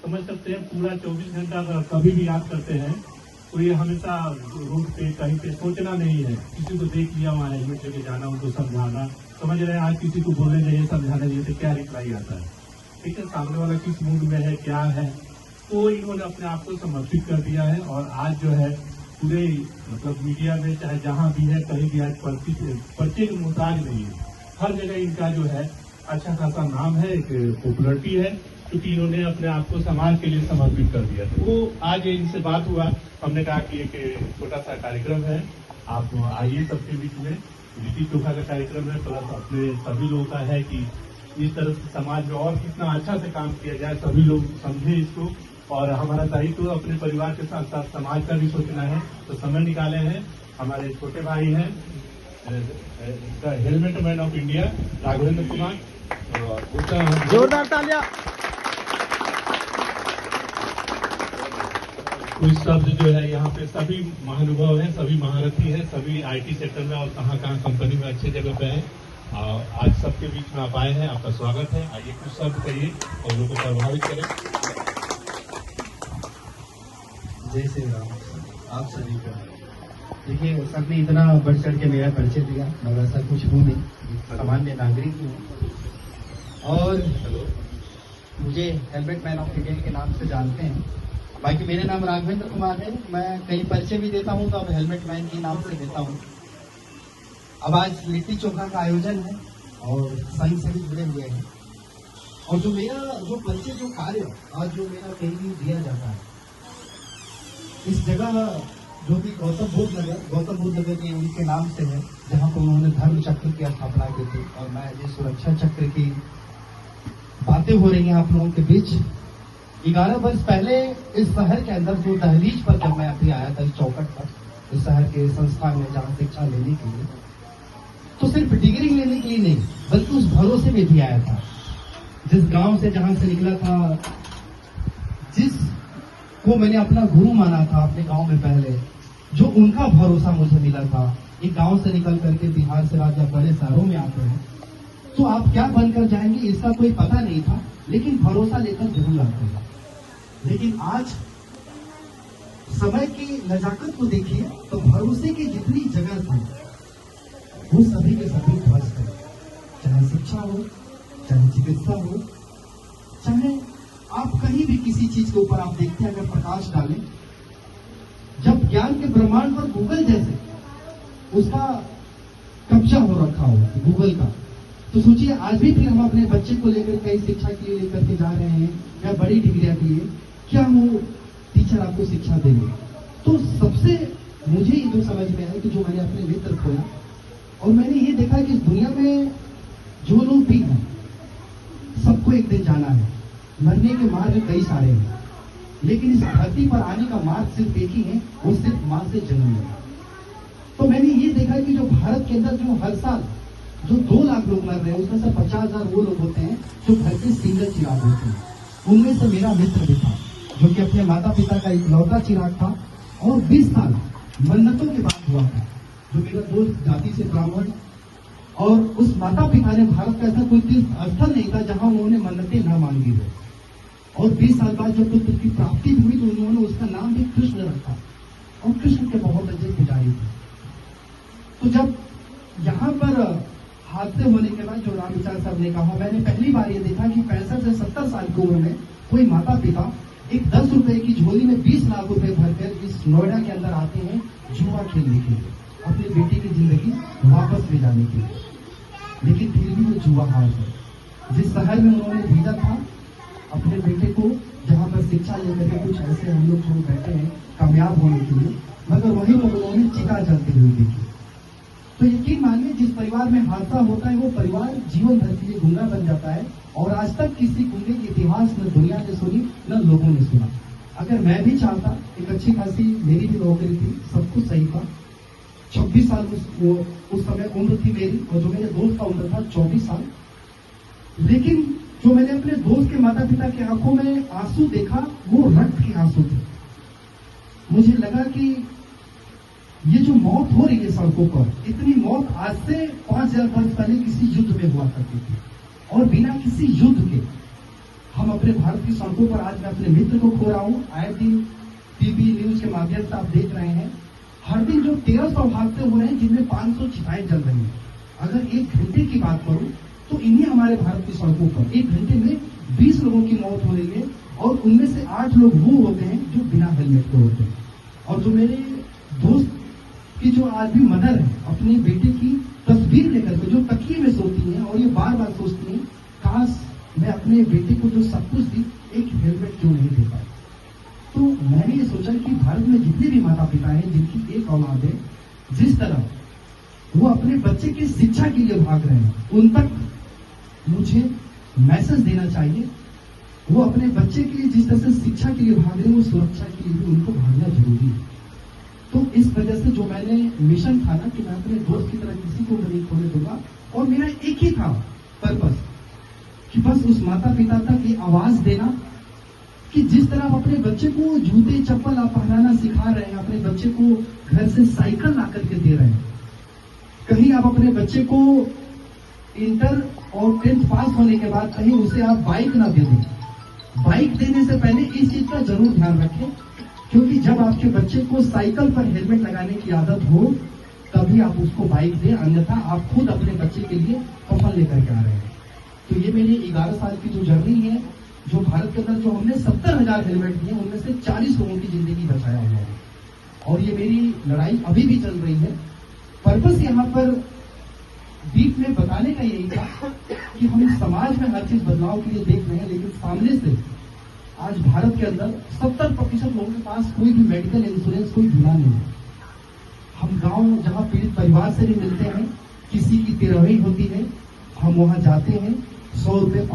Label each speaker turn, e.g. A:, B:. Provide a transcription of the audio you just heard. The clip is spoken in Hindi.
A: समझ सकते हैं पूरा 24 घंटा कभी भी याद करते हैं तो ये हमेशा रोड पे कहीं पे सोचना नहीं है, किसी को देख लिया वहाँ हेलमेट लेके जाना, उनको समझाना, समझ रहे हैं आज किसी को बोलने चाहिए समझाने चाहिए तो क्या रिप्लाई आता है, ठीक है, सामने वाला किस मूड में है क्या है, तो इन्होंने अपने आप को समर्पित कर दिया है। और आज जो है पूरे मतलब मीडिया में चाहे जहाँ भी है कहीं भी आज पर्चे के मुहताज नहीं है, हर जगह इनका जो है अच्छा खासा नाम है, एक पॉपुलरिटी है, क्योंकि इन्होंने अपने आप को समाज के लिए समर्पित कर दिया। तो वो आज इनसे बात हुआ, हमने कहा कि एक छोटा सा कार्यक्रम है, आप आइए सबके बीच में, लिट्टी चोखा का कार्यक्रम है, प्लस अपने सभी लोगों का है कि इस तरह से समाज में और कितना अच्छा से काम किया जाए, सभी लोग समझे इसको, और हमारा दायित्व तो अपने परिवार के साथ साथ समाज का भी सोचना है। तो समय निकाले हैं, हमारे छोटे भाई हैं, helmet man of India Raghavendra Kumar,
B: जोरदार तालियां।
A: कुछ शब्द जो है यहाँ पे सभी महानुभव हैं, सभी महारथी हैं, सभी आईटी सेक्टर में और कहाँ कंपनी में अच्छे जगह पे हैं। आज सबके बीच में आप आए हैं, आपका स्वागत है। आइए कुछ शब्द कहिए और लोगों को प्रभावित करें।
B: जय श्री राम आप सभी का। देखिए सबने इतना बढ़ चढ़ के मेरा परिचय दिया, मगर ऐसा कुछ हूँ नहीं, सामान्य नागरिक हूँ और मुझे हेलमेट मैन ऑफ इंडिया के नाम से जानते हैं। बाकी मेरा नाम राघवेंद्र कुमार है, मैं कहीं परिचय भी देता हूँ तो अब हेलमेट मैन के नाम से देता हूँ। अब आज लिट्टी चोखा का आयोजन है और संघ से भी जुड़े हुए हैं, और जो मेरा जो परिचय जो कार्य आज जो मेरा कहीं भी दिया जाता है, इस जगह जो कि गौतम बुद्ध नगर के उनके नाम से है, जहाँ पर उन्होंने धर्म चक्र की स्थापना की थी, और मैं ये सुरक्षा चक्र की बातें हो रही हैं आप लोगों के बीच। 11 वर्ष पहले इस शहर के अंदर जो दहलीज पर जब मैं अभी आया था, इस चौकट पर, इस शहर के संस्थान में जहाँ शिक्षा लेने के लिए, तो सिर्फ डिग्री लेने के लिए नहीं बल्कि उस भरोसे में भी आया था। जिस गांव से जहां से निकला था, जिस को मैंने अपना गुरु माना था अपने गांव में पहले, जो उनका भरोसा मुझे मिला था। एक गांव से निकल करके बिहार से राजा बड़े शहरों में आते हैं तो आप क्या बनकर जाएंगे इसका कोई पता नहीं था, लेकिन भरोसा लेकर जरूर आते हैं। लेकिन आज समय की नजाकत को देखिए तो भरोसे की जितनी जगह थी वो सभी के सभी ध्वस्त है, चाहे शिक्षा हो, चाहे चिकित्सा हो, चाहे आप कहीं भी किसी चीज के ऊपर आप देखते हैं, अगर प्रकाश डालें, जब ज्ञान के ब्रह्मांड पर गूगल जैसे उसका कब्जा हो रखा हो गूगल का, तो सोचिए आज भी फिर हम अपने बच्चे को लेकर कई शिक्षा के लिए लेकर के जा रहे हैं या बड़ी डिग्रियां के लिए, क्या वो टीचर आपको शिक्षा देंगे? तो सबसे मुझे ये जो समझ में आया कि जो मैंने अपने मित्र खोया और मैंने ये देखा कि इस दुनिया में जो लोग भी हैं सबको एक दिन जाना है, मरने के मार्ग कई सारे हैं, लेकिन इस धरती पर आने का मार्ग सिर्फ एक ही है, वो सिर्फ मां से जन्म है। तो मैंने ये देखा कि जो भारत के अंदर जो हर साल जो 2 लाख लोग मर रहे हैं, उसमें से 50,000 वो लोग होते हैं जो घर के सिंगल चिराग होते हैं। उनमें से मेरा मित्र भी था जो कि अपने माता पिता का इकलौता चिराग था, और 20 साल मन्नतों के बाद हुआ था। जो मेरा दोस्त जाति से ब्राह्मण, और उस माता पिता ने, भारत का ऐसा कोई तीर्थ स्थल नहीं था जहां उन्होंने मन्नतें न मांगी हो, और 20 साल बाद जब पुत्र की प्राप्ति हुई तो उन्होंने उसका नाम भी कृष्ण रखा, और कृष्ण के बहुत अच्छे पुजारी थे। तो जब यहाँ पर हादसे होने के बाद जो रामविचार साहब ने कहा, मैंने पहली बार ये देखा कि 65 से 70 साल की उम्र में कोई माता पिता एक 10 रुपए की झोली में 20 लाख रुपए भरकर इस नोएडा के अंदर आते हैं जुआ खेलने के लिए, अपनी बेटी की जिंदगी वापस ले जाने के लिए, लेकिन फिर भी वो जुआ हार गए। जिस शहर में उन्होंने भेजा था अपने बेटे को, जहाँ पर शिक्षा लेकर के कुछ ऐसे हम लोग जो बैठे हैं कामयाब होने के लिए, मगर वही लोग उन्होंने चिता जलते हुए देखी। तो यकीन मानिए जिस परिवार में हादसा होता है वो परिवार जीवन भर के लिए गुंगा बन जाता है, और आज तक किसी गुंगे के इतिहास न दुनिया ने सुनी न लोगों ने सुना। अगर मैं भी चाहता, एक अच्छी खासी मेरी भी नौकरी थी, सब कुछ सही था, 26 साल उस समय उम्र थी मेरी, और जो मेरे दोस्त का उम्र था 24 साल, लेकिन जो मैंने अपने दोस्त के माता पिता की आंखों में आंसू देखा वो रक्त के आंसू थे। मुझे लगा कि ये जो मौत हो रही है सड़कों पर, इतनी मौत आज से 5000 वर्ष पहले किसी युद्ध में हुआ करती थी, और बिना किसी युद्ध के हम अपने भारत की सड़कों पर आज मैं अपने मित्र को खो रहा हूँ। आए दिन टीवी न्यूज के माध्यम से आप देख रहे हैं, हर दिन जो 1300 हादसे हो रहे हैं, जिनमें 500 चिताएं जल रही हैं। अगर 1 घंटे की बात करूं तो इन्हीं हमारे भारत की सड़कों पर 1 घंटे में 20 लोगों की मौत हो रही है, और उनमें से 8 लोग वो होते हैं जो बिना हेलमेट के होते हैं। और जो मेरे दोस्त की जो आज भी मदर है, अपने बेटे की तस्वीर लेकर के जो तकिए में सोती हैं और ये बार बार सोचती हैं, काश मैं अपने बेटे को जो सब कुछ दी, एक हेलमेट क्यों नहीं दे पाई। तो मैंने ये सोचा कि भारत में जितने भी माता पिता हैं जिनकी एक औलाद है, जिस तरह वो अपने बच्चे की शिक्षा के लिए भाग रहे हैं, उन तक मुझे मैसेज देना चाहिए। वो अपने बच्चे के लिए जिस तरह से शिक्षा के लिए भाग रहे हैं, वो सुरक्षा के लिए भी उनको भागना जरूरी है। तो इस वजह से जो मैंने मिशन था ना कि मैं अपने दोस्त की तरह किसी को नहीं खोने दूंगा, और मेरा एक ही था पर्पस कि बस उस माता पिता तक ये आवाज देना कि जिस तरह आप अपने बच्चे को जूते चप्पल आप पहनाना सिखा रहे हैं, अपने बच्चे को घर से साइकिल ला करके दे रहे हैं, कहीं आप अपने बच्चे को इंटर और 10th पास होने के बाद कहीं उसे आप बाइक ना दे दें। बाइक देने से पहले इस चीज का जरूर ध्यान रखें, क्योंकि जब आपके बच्चे को साइकिल पर हेलमेट लगाने की आदत हो तभी आप उसको बाइक दें, अन्यथा आप खुद अपने बच्चे के लिए कफन लेकर के आ रहे हैं। तो ये मेरी 11 साल की जो जर्नी है, जो भारत के अंदर जो हमने 70,000 हेलमेट दिए, उनमें से 40 लोगों की जिंदगी बचाया हुआ है। और ये मेरी लड़ाई अभी भी चल रही है। पर्पस यहाँ पर डीप में बताने का यही था कि हम समाज में हर चीज बदलाव के लिए देख रहे हैं, लेकिन सामने से आज भारत के अंदर 70% लोगों के पास कोई भी मेडिकल इंश्योरेंस, कोई बीमा नहीं है। हम गांव जहां पीड़ित परिवार से भी मिलते हैं, किसी की 13वीं होती है, हम वहां जाते हैं, 100 रुपए